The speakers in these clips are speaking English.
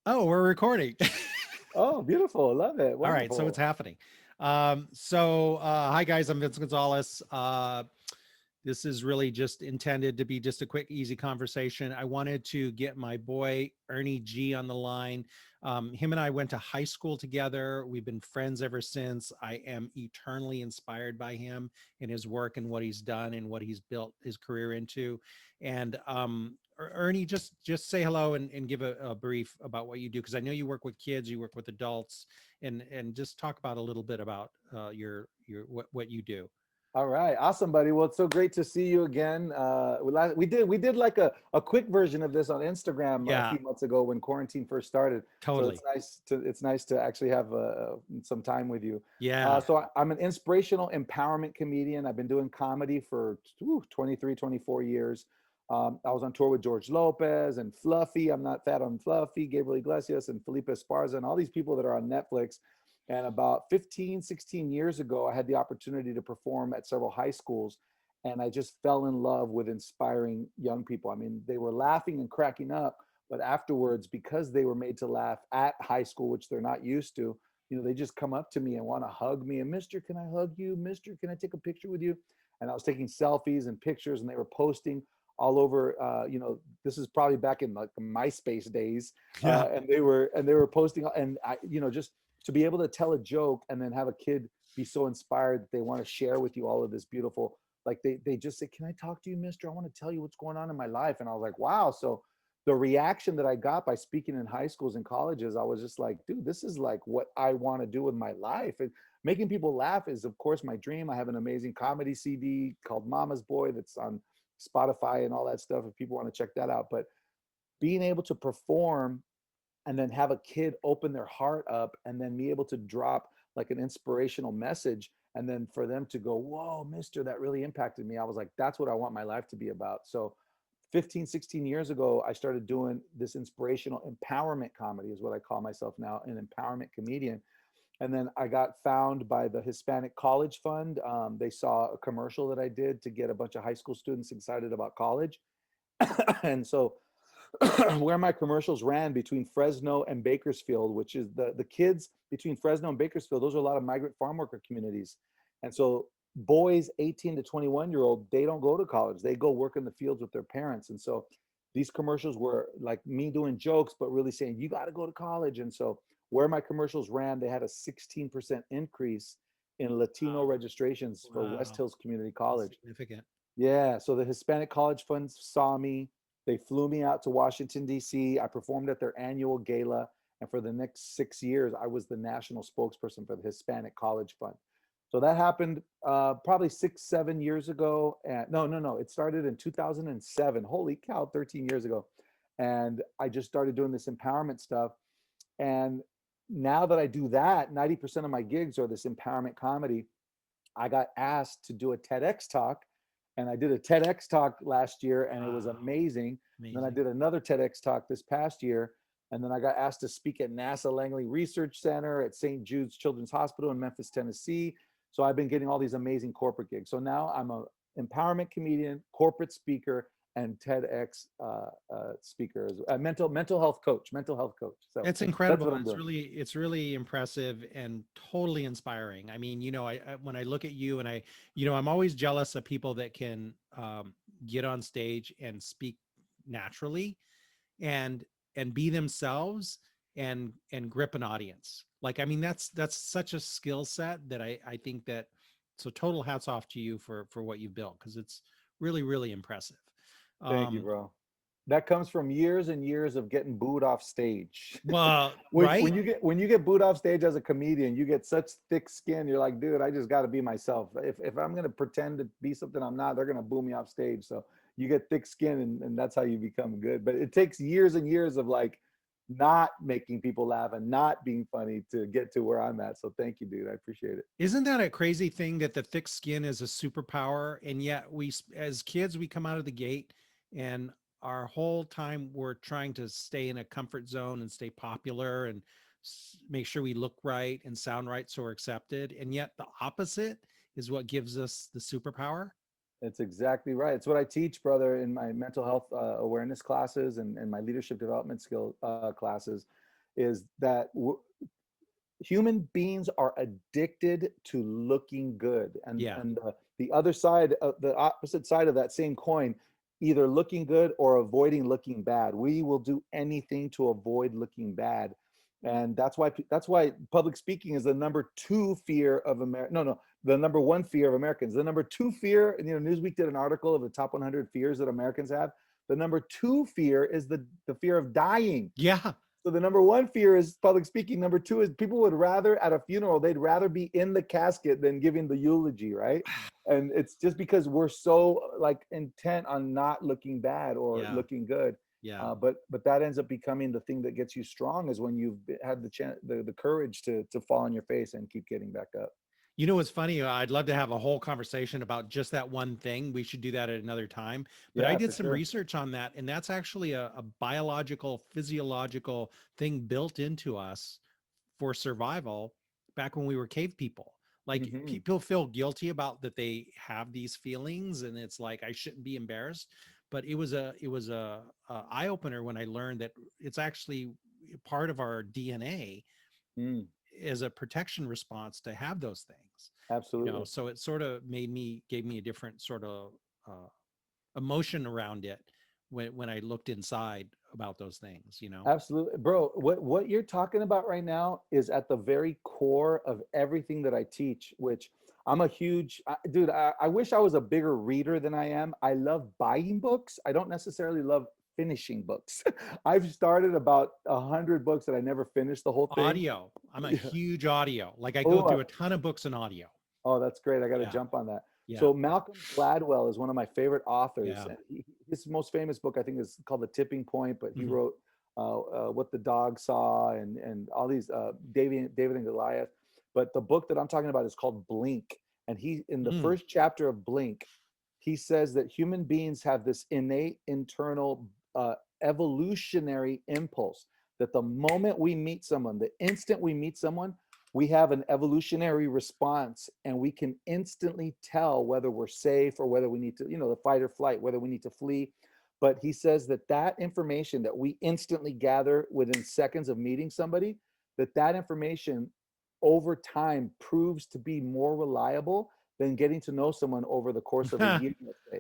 Oh, we're recording. Oh, beautiful. Love it. All right, so it's Wonderful. happening. Hi guys, I'm Vince Gonzalez. This is really just intended to be just a quick, easy conversation. I wanted to get my boy Ernie G on the line. Him and I went to high school together. We've been friends ever since. I am eternally inspired by him and his work and what he's done and what he's built his career into. And Ernie, just say hello and give a brief about what you do, because I know you work with kids, you work with adults, and just talk about a little bit about your what you do. All right. Awesome, buddy. Well, it's so great to see you again. We did like a quick version of this on Instagram a Yeah, few months ago when quarantine first started. So totally. it's nice to actually have some time with you. Yeah, I'm an inspirational empowerment comedian. I've been doing comedy for 23, 24 years. I was on tour with George Lopez and Fluffy. I'm not fat on Fluffy, Gabriel Iglesias and Felipe Esparza and all these people that are on Netflix. And about 15, 16 years ago, I had the opportunity to perform at several high schools. And I just fell in love with inspiring young people. I mean, they were laughing and cracking up, but afterwards, because they were made to laugh at high school, which they're not used to, they just come up to me and want to hug me. And Mister, can I hug you? Mister, can I take a picture with you? And I was taking selfies and pictures, and they were posting all over. This is probably back in like the MySpace days, yeah. and they were posting, and just to be able to tell a joke and then have a kid be so inspired that they want to share with you all of this beautiful, like they just say, can I talk to you, mister? I want to tell you what's going on in my life. And I was like, wow. So the reaction that I got by speaking in high schools and colleges, I was just like, dude, this is like what I want to do with my life. And making people laugh is of course my dream. I have an amazing comedy CD called Mama's Boy that's on Spotify and all that stuff if people want to check that out. But being able to perform and then have a kid open their heart up and then be able to drop like an inspirational message and then for them to go, whoa, mister, that really impacted me. I was like, that's what I want my life to be about. So 15, 16 years ago, I started doing this inspirational empowerment comedy is what I call myself now, an empowerment comedian. And then I got found by the Hispanic College Fund. They saw a commercial that I did to get a bunch of high school students excited about college. And so where my commercials ran between Fresno and Bakersfield, which is the kids between Fresno and Bakersfield, those are a lot of migrant farm worker communities. And so boys 18 to 21-year-old, they don't go to college. They go work in the fields with their parents. And so these commercials were like me doing jokes, but really saying, you got to go to college. And so where my commercials ran, they had a 16% increase in Latino Wow, registrations for West wow, Hills Community that's College. significant. Yeah, so the Hispanic College Fund saw me. They flew me out to Washington, D.C. I performed at their annual gala. And for the next 6 years, I was the national spokesperson for the Hispanic College Fund. So that happened probably 6, 7 years ago. And no, no, no. It started in 2007. Holy cow, 13 years ago. And I just started doing this empowerment stuff. And now that I do that, 90% of my gigs are this empowerment comedy. I got asked to do a TEDx talk, and I did a TEDx talk last year, and it was Wow, amazing. And then I amazing. did another TEDx talk this past year, and then I got asked to speak at NASA Langley Research Center, at St. Jude's Children's Hospital in Memphis, Tennessee. So I've been getting all these amazing corporate gigs. So now I'm a empowerment comedian, corporate speaker, and TEDx speaker, a mental health coach. So It's that's incredible. what I'm doing. It's really impressive and totally inspiring. I mean, I when I look at you and I'm always jealous of people that can get on stage and speak naturally and be themselves and grip an audience. Like, I mean, that's such a skill set that I think that, so total hats off to you for what you've built, because it's really impressive. Thank you, Um, bro. That comes from years and years of getting booed off stage. well, when right? when you get when you get booed off stage as a comedian, you get such thick skin. You're like, dude, I just got to be myself. If I'm gonna pretend to be something I'm not, they're gonna boo me off stage. So you get thick skin, and that's how you become good. But it takes years and years of like not making people laugh and not being funny to get to where I'm at. So thank you, dude. I appreciate it. Isn't that a crazy thing that the thick skin is a superpower? And yet as kids, we come out of the gate and our whole time we're trying to stay in a comfort zone and stay popular and make sure we look right and sound right so we're accepted. And yet the opposite is what gives us the superpower. It's exactly right. It's what I teach, brother, in my mental health awareness classes and my leadership development skill classes. is that human beings are addicted to looking good, Yeah. and the other side, the opposite side of that same coin, either looking good or avoiding looking bad. We will do anything to avoid looking bad, and that's why public speaking is the number two fear of America. No, the number one fear of Americans. The number two fear, and Newsweek did an article of the top 100 fears that Americans have. The number two fear is the fear of dying. Yeah. So the number one fear is public speaking. Number two is people would rather at a funeral, they'd rather be in the casket than giving the eulogy, right? And it's just because we're so like intent on not looking bad or Yeah. looking good. Yeah. But that ends up becoming the thing that gets you strong, is when you've had the chance, the courage to fall on your face and keep getting back up. You know what's funny? I'd love to have a whole conversation about just that one thing. We should do that at another time. But I Yeah, did for some sure. research on that, and that's actually a biological, physiological thing built into us for survival back when we were cave people. Like Hmm. people feel guilty about that they have these feelings, and it's like I shouldn't be embarrassed. But it was a eye opener when I learned that it's actually part of our DNA Mm, as a protection response to have those things, absolutely. so it sort of gave me a different sort of uh, emotion around it when I looked inside about those things. Absolutely, bro. What you're talking about right now is at the very core of everything that I teach, which I'm a huge dude. I wish I was a bigger reader than I am. I love buying books. I don't necessarily love finishing books. I've started about 100 books that I never finished the whole thing. Audio, I'm a Yeah. huge audio, like I go Oh, through a ton of books in audio. oh, that's great. I got to Yeah. jump on that. Yeah. So Malcolm Gladwell is one of my favorite authors. Yeah. And his most famous book, I think, is called The Tipping Point. But he Hmm. wrote What the Dog Saw and all these David and Goliath. But the book that I'm talking about is called Blink. And he, in the Mm. first chapter of Blink, he says that human beings have this innate internal evolutionary impulse that the moment we meet someone, the instant we meet someone, we have an evolutionary response, and we can instantly tell whether we're safe or whether we need to, the fight or flight, whether we need to flee. But he says that that information that we instantly gather within seconds of meeting somebody, that information over time proves to be more reliable than getting to know someone over the course of a year, let's say.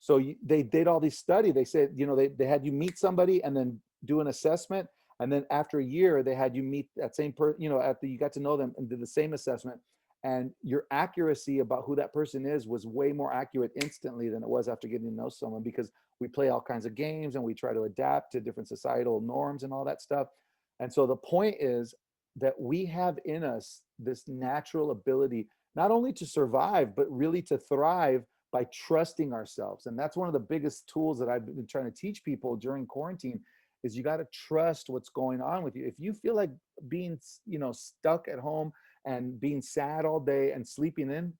So they did all these study. They said, they had you meet somebody and then do an assessment, and then after a year they had you meet that same person, after you got to know them and did the same assessment, and your accuracy about who that person is was way more accurate instantly than it was after getting to know someone, because we play all kinds of games and we try to adapt to different societal norms and all that stuff. And so the point is that we have in us this natural ability not only to survive but really to thrive by trusting ourselves. And that's one of the biggest tools that I've been trying to teach people during quarantine, is you got to trust what's going on with you. If you feel like being, stuck at home and being sad all day and sleeping in,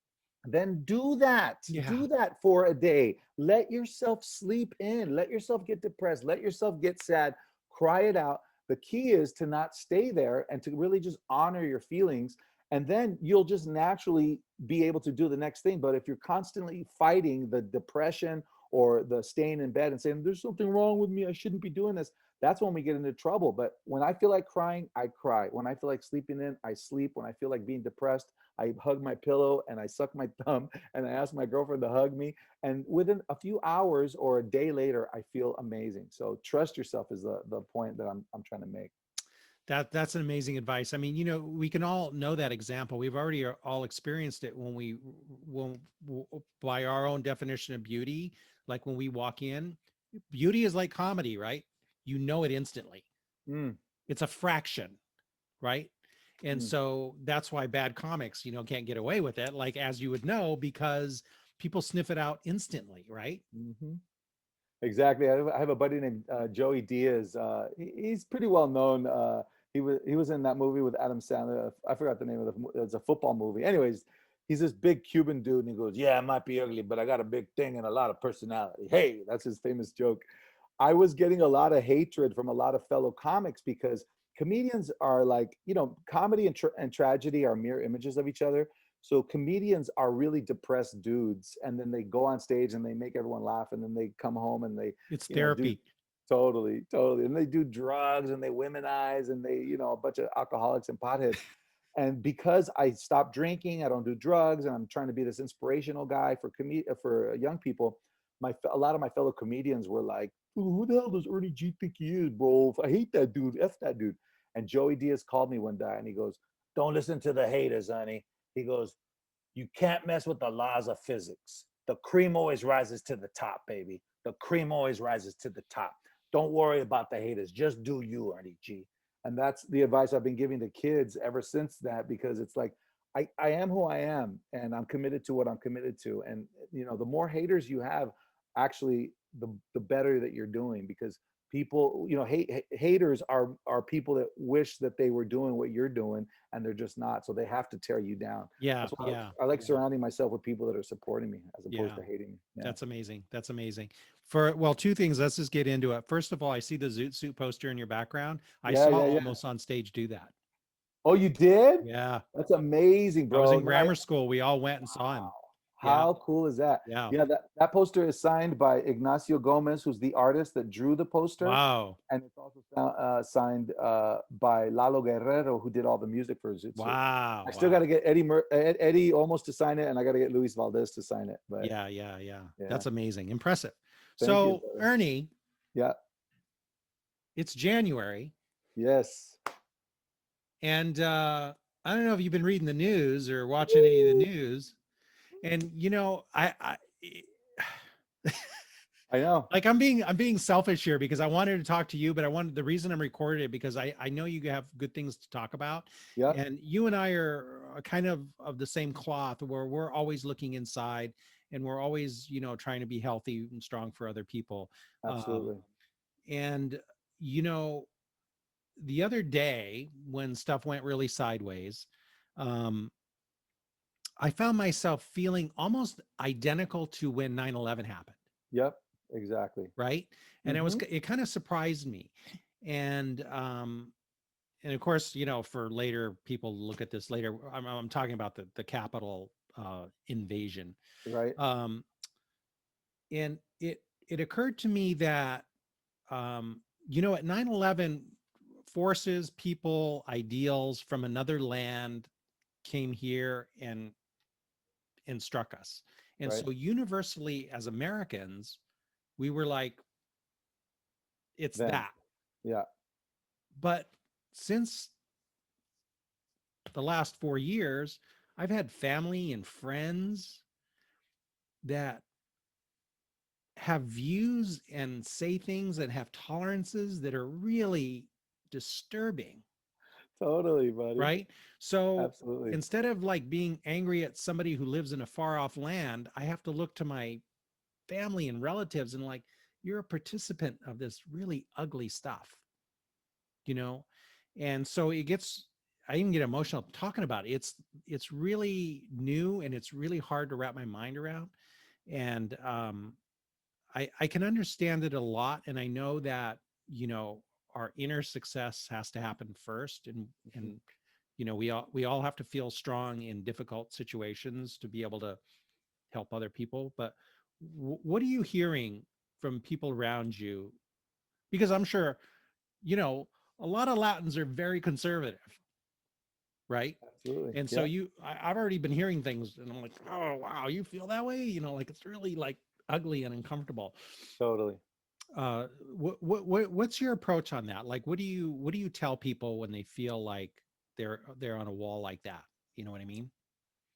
then do that. Yeah. Do that for a day. Let yourself sleep in. Let yourself get depressed. Let yourself get sad. Cry it out. The key is to not stay there and to really just honor your feelings. And then you'll just naturally be able to do the next thing. But if you're constantly fighting the depression or the staying in bed and saying, there's something wrong with me, I shouldn't be doing this, that's when we get into trouble. But when I feel like crying, I cry. When I feel like sleeping in, I sleep. When I feel like being depressed, I hug my pillow and I suck my thumb and I ask my girlfriend to hug me. And within a few hours or a day later, I feel amazing. So trust yourself is the point that I'm trying to make. That's an amazing advice. I mean, we can all know that example. We've already all experienced it when by our own definition of beauty, like when we walk in, beauty is like comedy, right? You know it instantly. Mm, It's a fraction, right? And mm, so that's why bad comics, can't get away with it, like as you would know, because people sniff it out instantly, right? hmm. Exactly. I have a buddy named Joey Diaz. He's pretty well known. He was in that movie with Adam Sandler. I forgot the name of it was a football movie. Anyways, he's this big Cuban dude, and he goes, "Yeah, I might be ugly, but I got a big thing and a lot of personality." Hey, that's his famous joke. I was getting a lot of hatred from a lot of fellow comics because comedians are like, comedy and tragedy are mirror images of each other. So comedians are really depressed dudes, and then they go on stage and they make everyone laugh, and then they come home and they, It's do therapy. Totally, totally. And they do drugs and they womanize and they, a bunch of alcoholics and potheads. And because I stopped drinking, I don't do drugs, and I'm trying to be this inspirational guy for young people. A lot of my fellow comedians were like, "Who the hell does Ernie G think he is, bro? I hate that dude. F that dude." And Joey Diaz called me one day and he goes, "Don't listen to the haters, honey." He goes, "You can't mess with the laws of physics. The cream always rises to the top, baby. The cream always rises to the top. Don't worry about the haters. Just do you, Ernie G." And that's the advice I've been giving to kids ever since that, because it's like, I am who I am and I'm committed to what I'm committed to. And, the more haters you have, actually, the better that you're doing, because people, haters are people that wish that they were doing what you're doing and they're just not. So they have to tear you down. Yeah, That's why yeah, I like surrounding myself with people that are supporting me as opposed yeah. to hating me. Yeah. That's amazing. That's amazing. Well, two things. Let's just get into it. First of all, I see the Zoot Suit poster in your background. I Yeah, saw yeah, yeah. Almost on Stage do that. Oh, you did? Yeah. That's amazing, I was bro. in No, grammar school. We all went and saw him. wow. Yeah. How cool is that? Yeah. Yeah, that poster is signed by Ignacio Gomez, who's the artist that drew the poster. Wow. And it's also signed by Lalo Guerrero, who did all the music for Zoot Suit. Wow. I still got Wow. to get Eddie almost to sign it, and I got to get Luis Valdez to sign it. But Yeah. Yeah. Yeah. yeah, That's amazing. Impressive. thank you, So, brother. Ernie, Yeah, it's January. yes. And I don't know if you've been reading the news or watching any of the news. And, I know. like I'm being selfish here because I wanted to talk to you, but the reason I'm recording it because I know you have good things to talk about, Yeah, and you and I are kind of the same cloth where we're always looking inside and we're always trying to be healthy and strong for other people. um, absolutely. and you know the other day when stuff went really sideways, um, I found myself feeling almost identical to when 9/11 happened, Yep, exactly. right? And Mm-hmm. it kind of surprised me. And of course, for later people look at this later, I'm talking about the Capitol invasion. Right. um and it occurred to me that at 9/11, forces, people, ideals from another land came here and struck us. And Right. so universally as Americans, we were like, it's Then. that. Yeah. But since the last 4 years, I've had family and friends that have views and say things and have tolerances that are really disturbing, Totally, buddy. right? So Absolutely. instead of like being angry at somebody who lives in a far off land, I have to look to my family and relatives and like, you're a participant of this really ugly stuff, you know? And so I even get emotional talking about it. It's really new and it's really hard to wrap my mind around. And I can understand it a lot. And I know that, our inner success has to happen first. And, Mhm. we all have to feel strong in difficult situations to be able to help other people. But what are you hearing from people around you? Because I'm sure, you know, a lot of Latins are very conservative, right? Absolutely. And so Yeah. I've already been hearing things and I'm like, oh, wow, you feel that way? Like it's really like ugly and uncomfortable. Totally. What's your approach on that? Like, what do you tell people when they feel like they're on a wall like that? You know what I mean?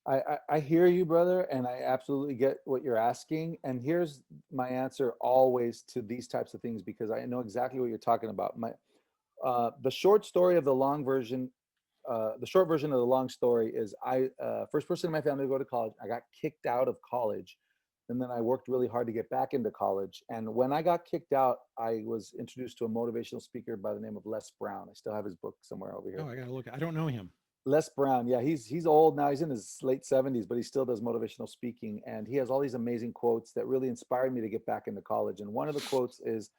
I hear you, brother, and I absolutely get what you're asking. And here's my answer always to these types of things, because I know exactly what you're talking about. The short story of the long version, the short version of the long story is first person in my family to go to college. I got kicked out of college, and then I worked really hard to get back into college. And when I got kicked out, I was introduced to a motivational speaker by the name of Les Brown. I still have his book somewhere over Oh, here. I gotta look. I don't know him. Les Brown, yeah, he's old now. He's in his late 70s, but he still does motivational speaking, and he has all these amazing quotes that really inspired me to get back into college. And one of the quotes is,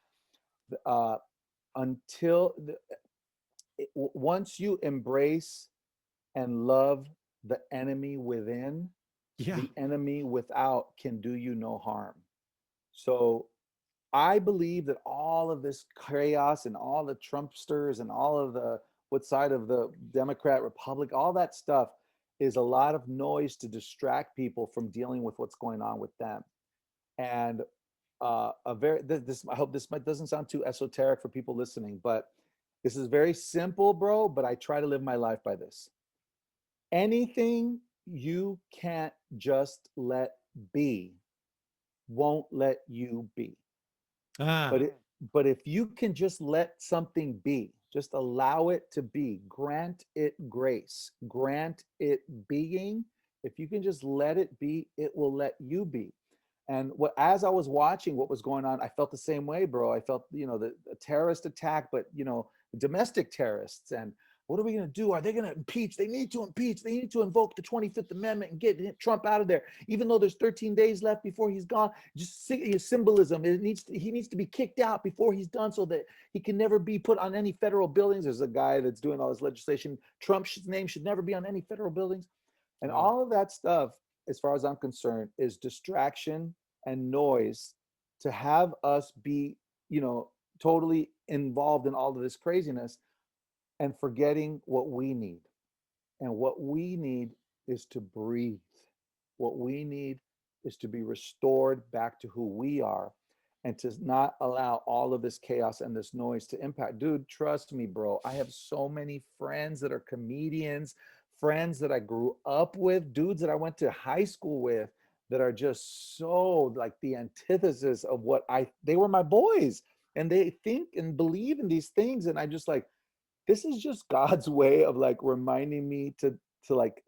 uh, "Until once you embrace and love the enemy within, Yeah. the enemy without can do you no harm." So I believe that all of this chaos and all the Trumpsters and all of the what side of the Democrat, Republic, all that stuff is a lot of noise to distract people from dealing with what's going on with them. And a very this I hope this doesn't sound too esoteric for people listening, but this is very simple, bro. But I try to live my life by this. Anything you can't just let be won't let you be. Ah, But but if you can just let something be, just allow it to be, grant it grace, grant it being. If you can just let it be, it will let you be. And what as I was watching what was going on, I felt the same way, bro. I felt, the terrorist attack, but domestic terrorists. And what are we going to do? Are they going to impeach? They need to impeach. They need to invoke the 25th Amendment and get Trump out of there, even though there's 13 days left before he's gone. Just his symbolism. He needs to be kicked out before he's done, so that he can never be put on any federal buildings. There's a guy that's doing all this legislation. Trump's name should never be on any federal buildings, and wow. all of that stuff, as far as I'm concerned, is distraction and noise to have us be, totally involved in all of this craziness and forgetting what we need. And what we need is to breathe. What we need is to be restored back to who we are and to not allow all of this chaos and this noise to impact. Dude, trust me, bro. I have so many friends that are comedians, friends that I grew up with, dudes that I went to high school with that are just so like the antithesis of they were my boys and they think and believe in these things. And I just like, this is just God's way of like reminding me to like,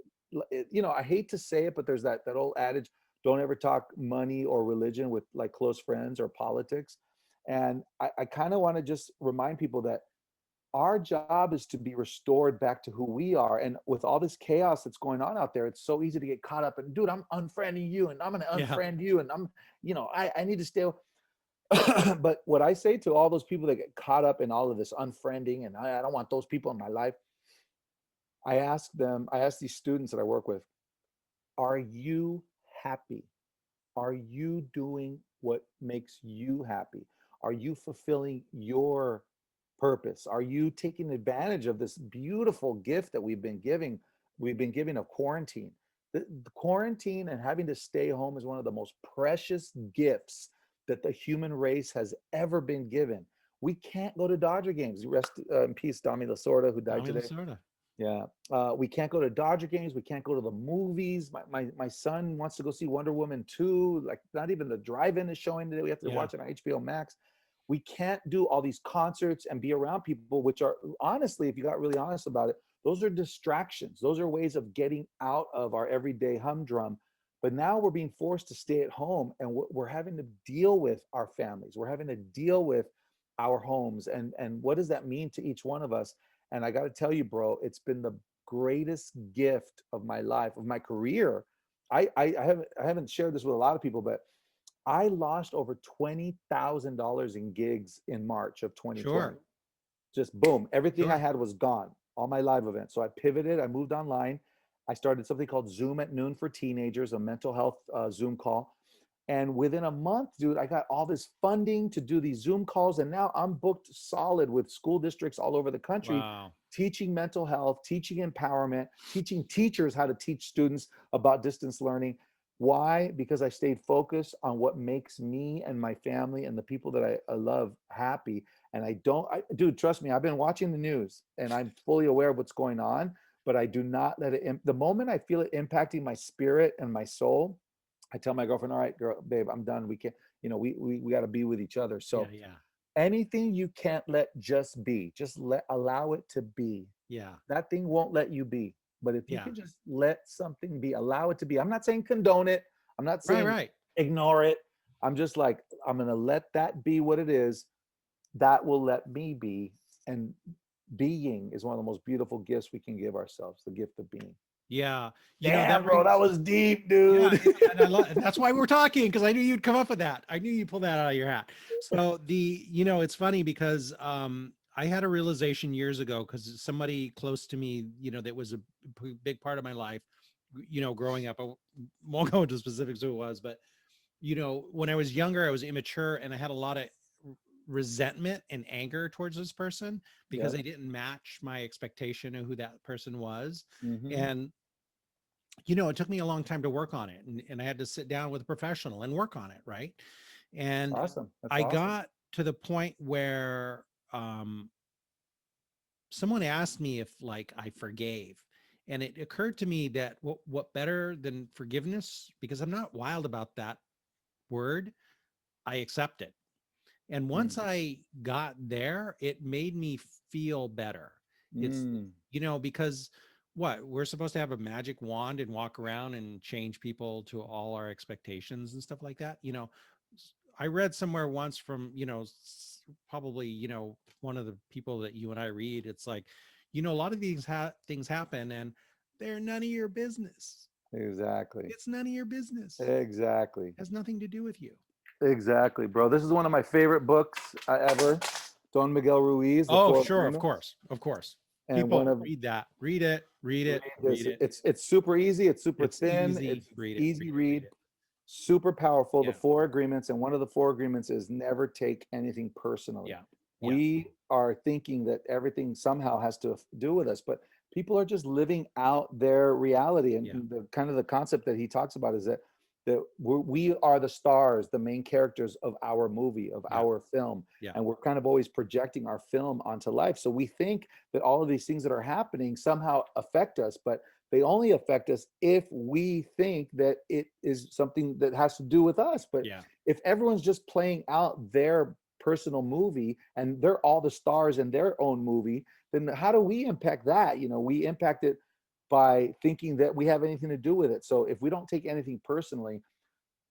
I hate to say it, but there's that old adage, don't ever talk money or religion with like close friends or politics. And I kind of want to just remind people that our job is to be restored back to who we are. And with all this chaos that's going on out there, it's so easy to get caught up in, dude, I'm unfriending you and I'm going to Yeah. unfriend you. And I need to stay. But what I say to all those people that get caught up in all of this unfriending and I don't want those people in my life, I ask these students that I work with, are you happy? Are you doing what makes you happy? Are you fulfilling your purpose? Are you taking advantage of this beautiful gift that we've been giving of quarantine? The quarantine and having to stay home is one of the most precious gifts that the human race has ever been given. We can't go to Dodger games. Rest in peace, Tommy Lasorda, who died Tommy today. Lasorda. Yeah. We can't go to Dodger games. We can't go to the movies. My son wants to go see Wonder Woman 2. Like, not even the drive-in is showing today. We have to Yeah. watch it on HBO Max. We can't do all these concerts and be around people, which are honestly, if you got really honest about it, those are distractions. Those are ways of getting out of our everyday humdrum. But now we're being forced to stay at home and we're having to deal with our families. We're having to deal with our homes. And what does that mean to each one of us? And I got to tell you, bro, it's been the greatest gift of my life, of my career. I haven't shared this with a lot of people, but I lost over $20,000 in gigs in March of 2020. Sure. Just boom, everything I Sure. had was gone, all my live events. So I pivoted, I moved online. I started something called Zoom at Noon for Teenagers, a mental health Zoom call. And within a month, dude, I got all this funding to do these Zoom calls. And now I'm booked solid with school districts all over the country, Wow. teaching mental health, teaching empowerment, teaching teachers how to teach students about distance learning. Why? Because I stayed focused on what makes me and my family and the people that I love happy. And dude, trust me, I've been watching the news and I'm fully aware of what's going on, but I do not let it, the moment I feel it impacting my spirit and my soul, I tell my girlfriend, all right, girl, babe, I'm done. We can't, we got to be with each other. Yeah. So Yeah. anything you can't let just be, just allow it to be. Yeah. That thing won't let you be. But if you Yeah. can just let something be, allow it to be. I'm not saying condone it. I'm not Right. saying Right. ignore it. I'm just like, I'm going to let that be what it is. That will let me be. And being is one of the most beautiful gifts we can give ourselves, the gift of being. Yeah. That Damn, bro, that brings. was deep, Yeah, dude. yeah, and that's why we're talking, because I knew you'd come up with that. I knew you'd pull that out of your hat. So it's funny because I had a realization years ago because somebody close to me, that was a big part of my life, growing up. I won't go into specifics who it was, but when I was younger, I was immature and I had a lot of resentment and anger towards this person because Yep. they didn't match my expectation of who that person was. Hmm. And, it took me a long time to work on it. And I had to sit down with a professional and work on it. Right. And Awesome. That's I awesome. got to the point where um, someone asked me if like I forgave. And it occurred to me that what better than forgiveness, because I'm not wild about that word, I accept it. And once Mm. I got there, it made me feel better. It's, Mm. because what we're supposed to have a magic wand and walk around and change people to all our expectations and stuff like that. I read somewhere once from, probably, one of the people that you and I read, it's like, a lot of these things happen and they're none of your business. Exactly. It's none of your business. Exactly. It has nothing to do with you. Exactly, bro. This is one of my favorite books ever. Don Miguel Ruiz, The Oh, Four sure, of Agreements, course, of course. and one People of read that. Read it, read read it, this. read it. It's super easy. It's super It's thin. easy. It's Read it, easy read it, read read. it. Super powerful. The Yeah, Four Agreements, and one of the Four Agreements is never take anything personally. yeah, yeah, We are thinking that everything somehow has to do with us, but people are just living out their reality. And yeah, the kind of the concept that he talks about is that we are the stars, the main characters of our movie, of yeah, our film, yeah, and we're kind of always projecting our film onto life. So we think that all of these things that are happening somehow affect us, but they only affect us if we think that it is something that has to do with us. But yeah, if everyone's just playing out their personal movie and they're all the stars in their own movie, then how do we impact that? We impact it by thinking that we have anything to do with it. So if we don't take anything personally,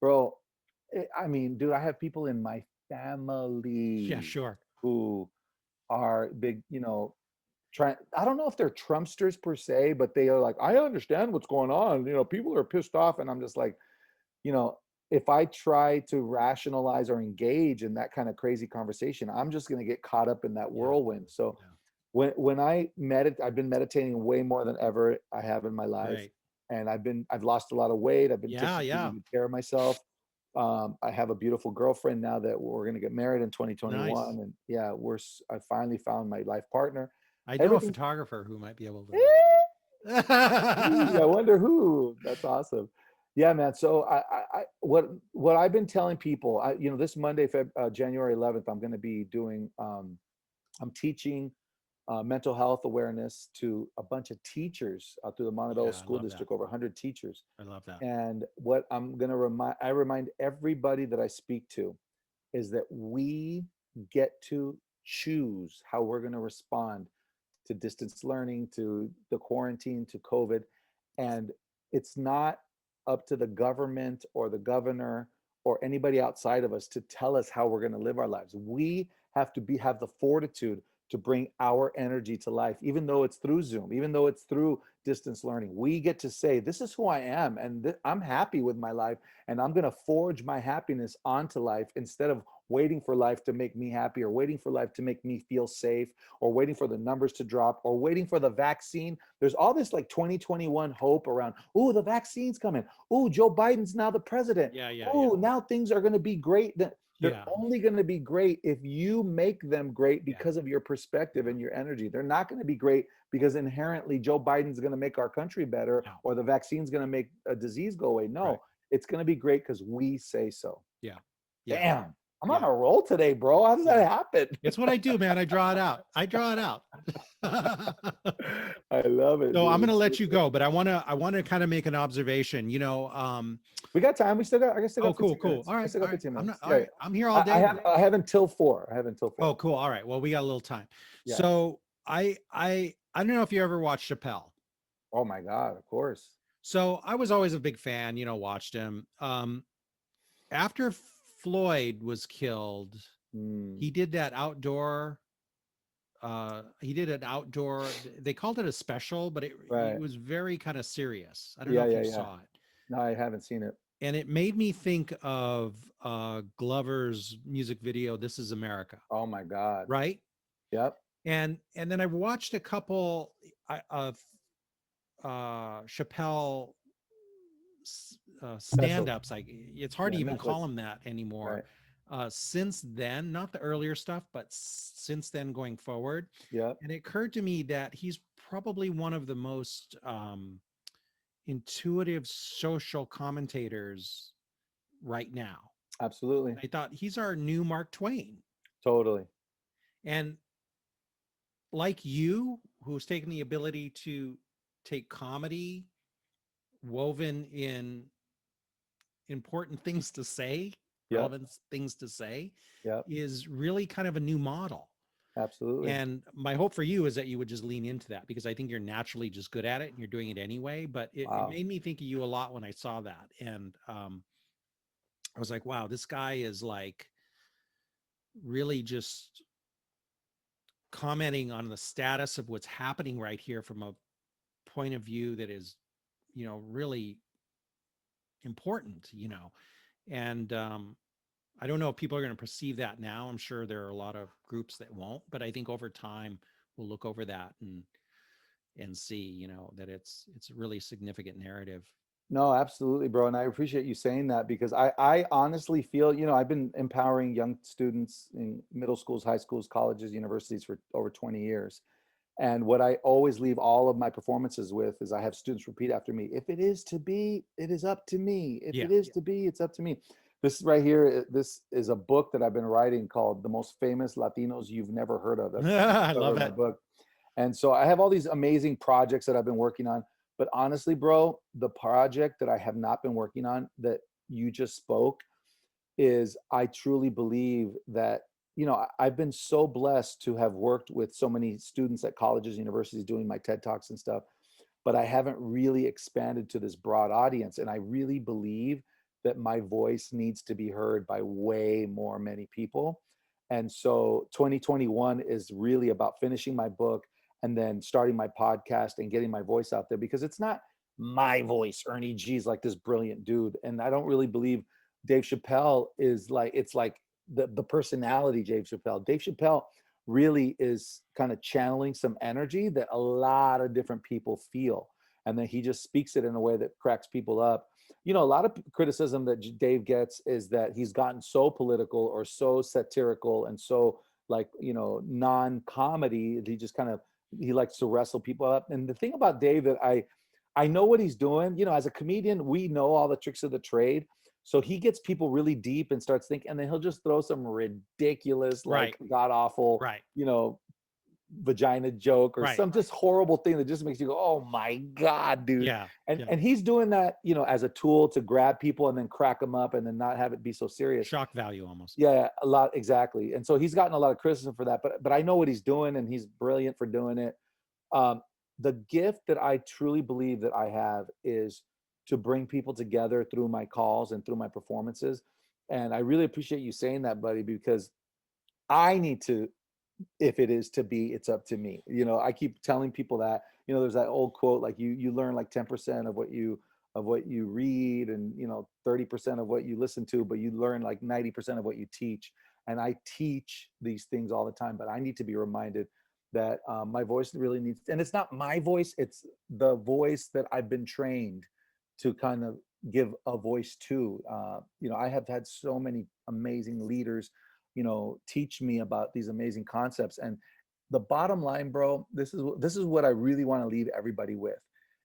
bro, I mean, dude, I have people in my yeah, family sure. who are big, try I don't know if they're Trumpsters per se, but they are like, I understand what's going on. People are pissed off. And I'm just like, you know, if I try to rationalize or engage in that kind of crazy conversation, I'm just going to get caught up in that Yeah, whirlwind. So yeah. when I've been meditating way more than ever I have in my life. Right. And I've lost a lot of weight. I've been Yeah, taking yeah. good care of myself. I have a beautiful girlfriend now that we're going to get married in 2021. Nice. And yeah, I finally found my life partner. I know a Everything. photographer who might be able Ooh, I to. wonder who. That's awesome. Yeah, man. So what I've been telling people, this Monday, January 11th, I'm going to be doing. I'm teaching mental health awareness to a bunch of teachers through the Montebello Yeah, I School love that. District, over 100 teachers. I love that. And what I'm going to I remind everybody that I speak to is that we get to choose how we're going to respond to distance learning, to the quarantine, to COVID. And it's not up to the government or the governor or anybody outside of us to tell us how we're going to live our lives. We have to have the fortitude to bring our energy to life, even though it's through Zoom, even though it's through distance learning. We get to say, this is who I am, and I'm happy with my life, and I'm going to forge my happiness onto life instead of waiting for life to make me happy, or waiting for life to make me feel safe, or waiting for the numbers to drop, or waiting for the vaccine. There's all this like 2021 hope around, oh, the vaccine's coming. Oh, Joe Biden's now the president. Yeah, yeah, yeah. Oh, now things are going to be great. They're Yeah, only going to be great if you make them great yeah, because of your perspective yeah, and your energy. They're not going to be great because inherently Joe Biden's going to make our country better, yeah. or the vaccine's going to make a disease go away. Right. No, it's going to be great because we say so. Yeah, yeah, Damn, I'm on yeah, a roll today, bro. How does yeah. that happen? It's what I do, man. I draw it out. I draw it out. I love it, So I'm dude. going to let you go, but I want to kind of make an observation. We got time. I still Oh, got cool, 15 cool. minutes. All I right, still all got right. 15 I'm not. minutes. All Yeah, yeah. right, I'm here all day. I have until 4. I have until 4. Oh, cool. All right. Well, we got a little time. Yeah. So I don't know if you ever watched Chappelle. Oh my God, of course. So I was always a big fan. Watched him. After Floyd was killed, Mm, he did that outdoor. He did an outdoor. They called it a special, but it right. was very kind of serious. I don't know Yeah, if yeah, you yeah. saw it. No, I haven't seen it. And it made me think of Glover's music video "This Is America," Oh my God. right? Yep. And then I've watched a couple of Chappelle special. stand-ups. Like it's hard Yeah, to even call Netflix. them that anymore. Right. Since then, not the earlier stuff, but since then going forward, Yep. and it occurred to me that he's probably one of the most intuitive social commentators right now. Absolutely. And I thought he's our new Mark Twain. Totally. And like you, who's taken the ability to take comedy woven in important things to say, Yep. relevant things to say, Yep. is really kind of a new model. Absolutely. And my hope for you is that you would just lean into that, because I think you're naturally just good at it and you're doing it anyway. But it Wow. made me think of you a lot when I saw that. And I was like, wow, this guy is like really just commenting on the status of what's happening right here from a point of view that is, really important, and I don't know if people are going to perceive that now. I'm sure there are a lot of groups that won't, but I think over time we'll look over that and see, that it's a really significant narrative. No, absolutely, bro. And I appreciate you saying that because I honestly feel, I've been empowering young students in middle schools, high schools, colleges, universities for over 20 years. And what I always leave all of my performances with is I have students repeat after me, if it is to be, it is up to me. If Yeah. it is to be, it's up to me. This right here, this is a book that I've been writing called The Most Famous Latinos You've Never Heard of. That's the I cover love of my it. book. And so I have all these amazing projects that I've been working on. But honestly, bro, the project that I have not been working on that you just spoke is I truly believe that, I've been so blessed to have worked with so many students at colleges, universities doing my TED Talks and stuff, but I haven't really expanded to this broad audience. And I really believe that my voice needs to be heard by way more many people. And so 2021 is really about finishing my book and then starting my podcast and getting my voice out there because it's not my voice. Ernie G is like this brilliant dude. And I don't really believe Dave Chappelle is like, it's like the personality Dave Chappelle. Dave Chappelle really is kind of channeling some energy that a lot of different people feel. And then he just speaks it in a way that cracks people up. A lot of criticism that Dave gets is that he's gotten so political or so satirical and so like, non-comedy. He just kind of, he likes to wrestle people up. And the thing about Dave that I know what he's doing, as a comedian, we know all the tricks of the trade. So he gets people really deep and starts thinking, and then he'll just throw some ridiculous, like Right. god awful, Right. vagina joke or Right. some just horrible thing that just makes you go, oh my God, dude. Yeah. And Yeah. and he's doing that, as a tool to grab people and then crack them up and then not have it be so serious. Shock value almost. Yeah, a lot, exactly. And so he's gotten a lot of criticism for that, but I know what he's doing and he's brilliant for doing it. Um, the gift that I truly believe that I have is to bring people together through my calls and through my performances. And I really appreciate you saying that, buddy, because I need to, if it is to be, it's up to me. I keep telling people that, there's that old quote, like you learn like 10% of what you read and 30% of what you listen to, but you learn like 90% of what you teach. And I teach these things all the time, but I need to be reminded that my voice really needs, and it's not my voice, it's the voice that I've been trained to kind of give a voice to. I have had so many amazing leaders teach me about these amazing concepts. And the bottom line, bro, this is what I really want to leave everybody with.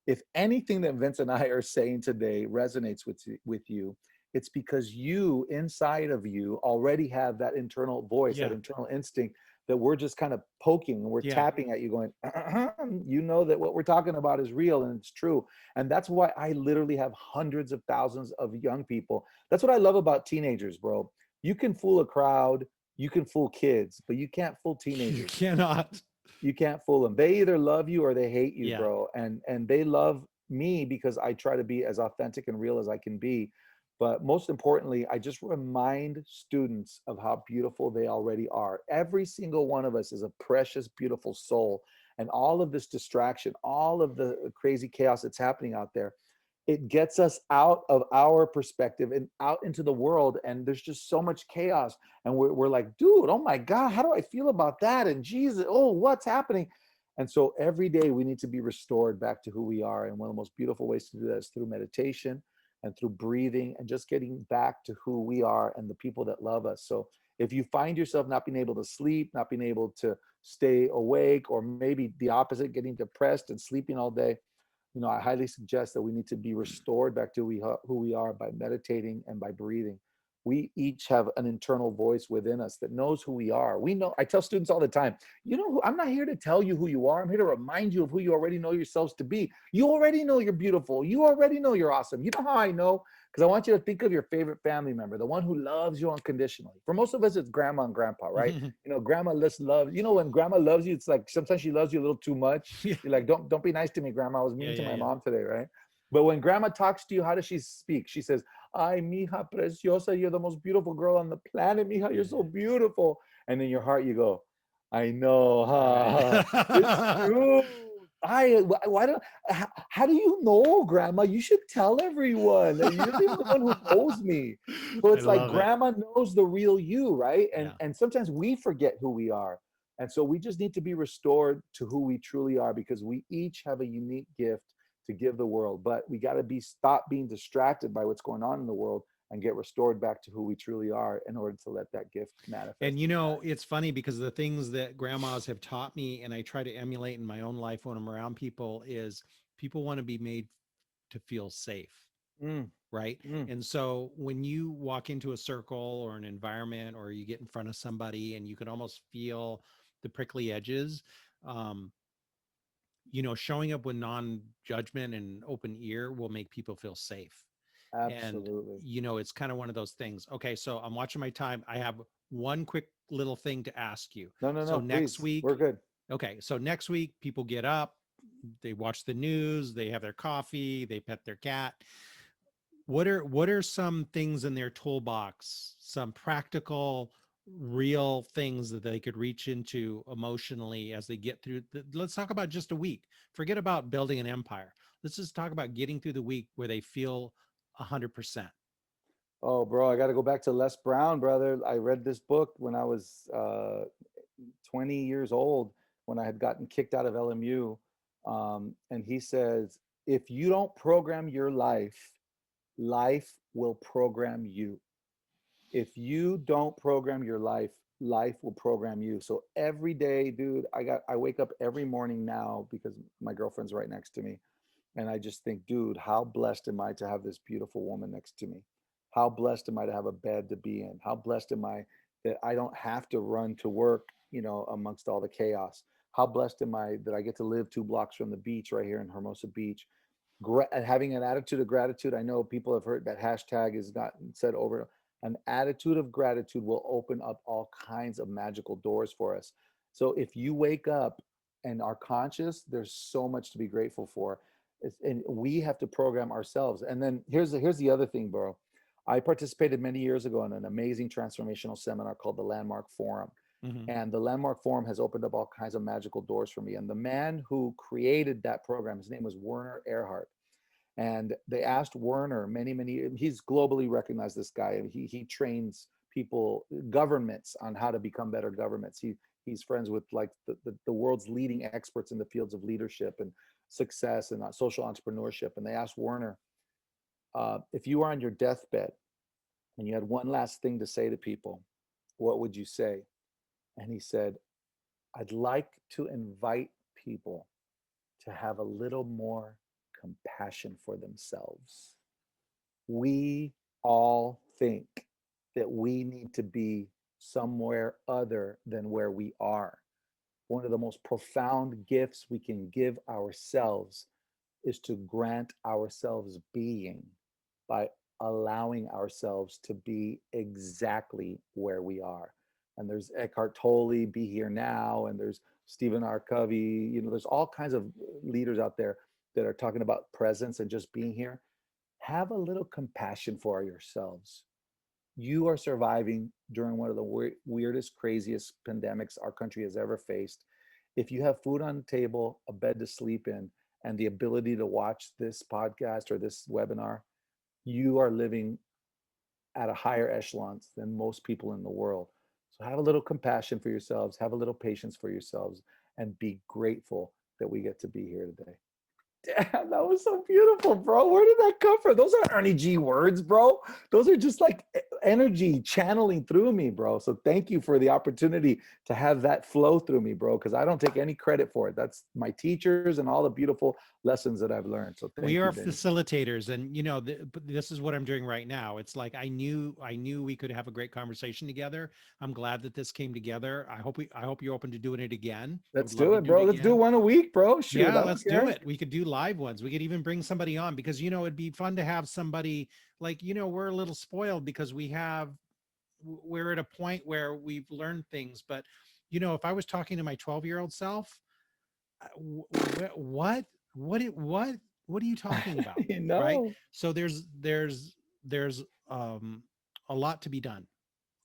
If anything that Vince and I are saying today resonates with you, it's because you inside of you already have that internal voice, that Yeah. internal instinct that we're just kind of poking and we're Yeah. tapping at you going, that what we're talking about is real and it's true. And that's why I literally have hundreds of thousands of young people. That's what I love about teenagers, bro. You can fool a crowd, you can fool kids, but you can't fool You teenagers. cannot. You can't fool them. They either love you or they hate you, Yeah. bro. And they love me because I try to be as authentic and real as I can be. But most importantly, I just remind students of how beautiful they already are. Every single one of us is a precious, beautiful soul. And all of this distraction, all of the crazy chaos that's happening out there, it gets us out of our perspective and out into the world. And there's just so much chaos. And we're like, dude, oh my God, how do I feel about that? And Jesus, oh, what's happening? And so every day we need to be restored back to who we are. And one of the most beautiful ways to do that is through meditation, and through breathing and just getting back to who we are and the people that love us. So if you find yourself not being able to sleep, not being able to stay awake, or maybe the opposite, getting depressed and sleeping all day, I highly suggest that we need to be restored back to who we are by meditating and by breathing. We each have an internal voice within us that knows who we are. We know, I tell students all the time, I'm not here to tell you who you are. I'm here to remind you of who you already know yourselves to be. You already know you're beautiful. You already know you're awesome. You know how I know? Because I want you to think of your favorite family member, the one who loves you unconditionally. For most of us, it's grandma and grandpa, right? Grandma just loves, when grandma loves you, it's like sometimes she loves you a little too much. Yeah. You're like, don't be nice to me, grandma. I was Yeah. mean to Yeah. my Yeah. mom today, right? But when grandma talks to you, how does she speak? She says, "Ay, mija preciosa, you're the most beautiful girl on the planet, mija. You're so beautiful." And in your heart, you go, "I know, huh? It's Right. true. Why don't, how do you know, grandma? You should tell everyone. You're the only one who knows me." So I it's like love it. grandma knows the real you, right? And Yeah. and sometimes we forget who we are. And so we just need to be restored to who we truly are, because we each have a unique gift to give the world. But we got to stop being distracted by what's going on in the world and get restored back to who we truly are in order to let that gift manifest And in the past. it's funny because the things that grandmas have taught me and I try to emulate in my own life when I'm around people is people want to be made to feel safe, Mm, right? mm, And so when you walk into a circle or an environment or you get in front of somebody and you can almost feel the prickly edges, um, showing up with non-judgment and open ear will make people feel safe. And absolutely. it's kind of one of those things. Okay, so I'm watching my time. I have one quick little thing to ask you. No, no, So no, next please. We're week, good. okay, so next week people get up, they watch the news, they have their coffee, they pet their cat. What are some things in their toolbox, some practical real things that they could reach into emotionally as they get through let's talk about just a week. Forget about building an empire. Let's just talk about getting through the week where they feel 100%. Oh, bro, I got to go back to Les Brown, brother. I read this book when I was 20 years old, when I had gotten kicked out of LMU. And he says, if you don't program your life, life will program you. If you don't program your life, life will program you. So every day, dude, I wake up every morning now because my girlfriend's right next to me. And I just think, dude, how blessed am I to have this beautiful woman next to me? How blessed am I to have a bed to be in? How blessed am I that I don't have to run to work, amongst all the chaos? How blessed am I that I get to live 2 blocks from the beach right here in Hermosa Beach? Having an attitude of gratitude. I know people have heard that hashtag is not said over. An attitude of gratitude will open up all kinds of magical doors for us. So if you wake up and are conscious, there's so much to be grateful for. And we have to program ourselves. And then here's the other thing, bro. I participated many years ago in an amazing transformational seminar called the Landmark Forum. Hmm. And the Landmark Forum has opened up all kinds of magical doors for me. And the man who created that program, his name was Werner Erhard. And they asked Werner he's globally recognized, this guy. He trains people, governments, on how to become better governments. He's friends with like the world's leading experts in the fields of leadership and success and social entrepreneurship. And they asked Werner, if you were on your deathbed and you had one last thing to say to people, what would you say? And he said, I'd like to invite people to have a little more compassion for themselves. We all think that we need to be somewhere other than where we are. One of the most profound gifts we can give ourselves is to grant ourselves being by allowing ourselves to be exactly where we are. And there's Eckhart Tolle, Be Here Now, and there's Stephen R. Covey. There's all kinds of leaders out there that are talking about presence and just being here. Have a little compassion for yourselves. You are surviving during one of the weirdest, craziest pandemics our country has ever faced. If you have food on the table, a bed to sleep in, and the ability to watch this podcast or this webinar, you are living at a higher echelon than most people in the world. So have a little compassion for yourselves, have a little patience for yourselves, and be grateful that we get to be here today. Damn, that was so beautiful, bro. Where did that come from? Those are Ernie G words, bro. Those are just like energy channeling through me, bro. So thank you for the opportunity to have that flow through me, bro, because I don't take any credit for it. That's my teachers and all the beautiful lessons that I've learned. So We thank you, are Vinny. facilitators, and but this is what I'm doing right now. It's like I knew we could have a great conversation together. I'm glad that this came together. I hope you're open to doing it again. I would Let's love do to it, do it bro. Let's do again. one a week, bro. Shoot, Yeah, I don't let's do care. it. We could do live ones. We could even bring somebody on, because it'd be fun to have somebody, like, we're a little spoiled because we're at a point where we've learned things. But if I was talking to my 12-year-old self, what what are you talking about? You Right? know. So there's um a lot to be done.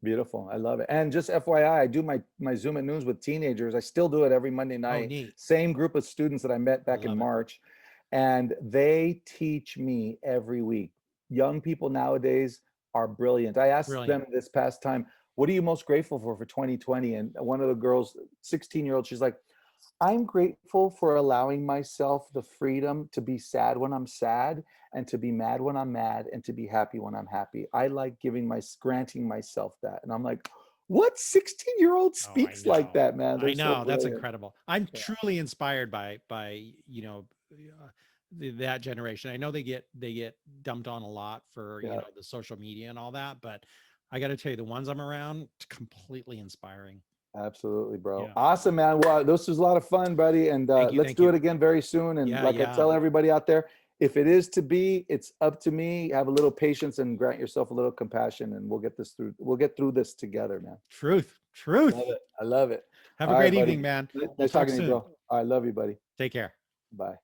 Beautiful. I love it. And just FYI, I do my Zoom at Noons with teenagers. I still do it every Monday Oh, night. neat. Same group of students that I met I back in love it. March. And they teach me every week. Young people nowadays are brilliant. I asked Brilliant. them this past time, what are you most grateful for 2020? And one of the girls, 16-year-old, she's like, I'm grateful for allowing myself the freedom to be sad when I'm sad and to be mad when I'm mad and to be happy when I'm happy. I like granting myself that. And I'm like, what 16-year-old Oh, I speaks like know. that, man? They're I so know. That's brilliant. incredible. I'm Yeah. truly inspired by that generation. I know they get dumped on a lot for, Yeah, the social media and all that, but I got to tell you, the ones I'm around, it's completely inspiring. absolutely, bro. Yeah. Awesome, man. Well, this was a lot of fun, buddy. And Thank you. let's Thank do it you. again very soon. And Yeah. like I Yeah. tell everybody out there, if it is to be, it's up to me. Have a little patience and grant yourself a little compassion, and we'll get this through. We'll get through this together, man. Truth. Love Truth. it. I love it. Have a All right, great buddy. evening, man. We'll Nice talk talking to you, soon. bro. I love you, buddy. Take care. Bye.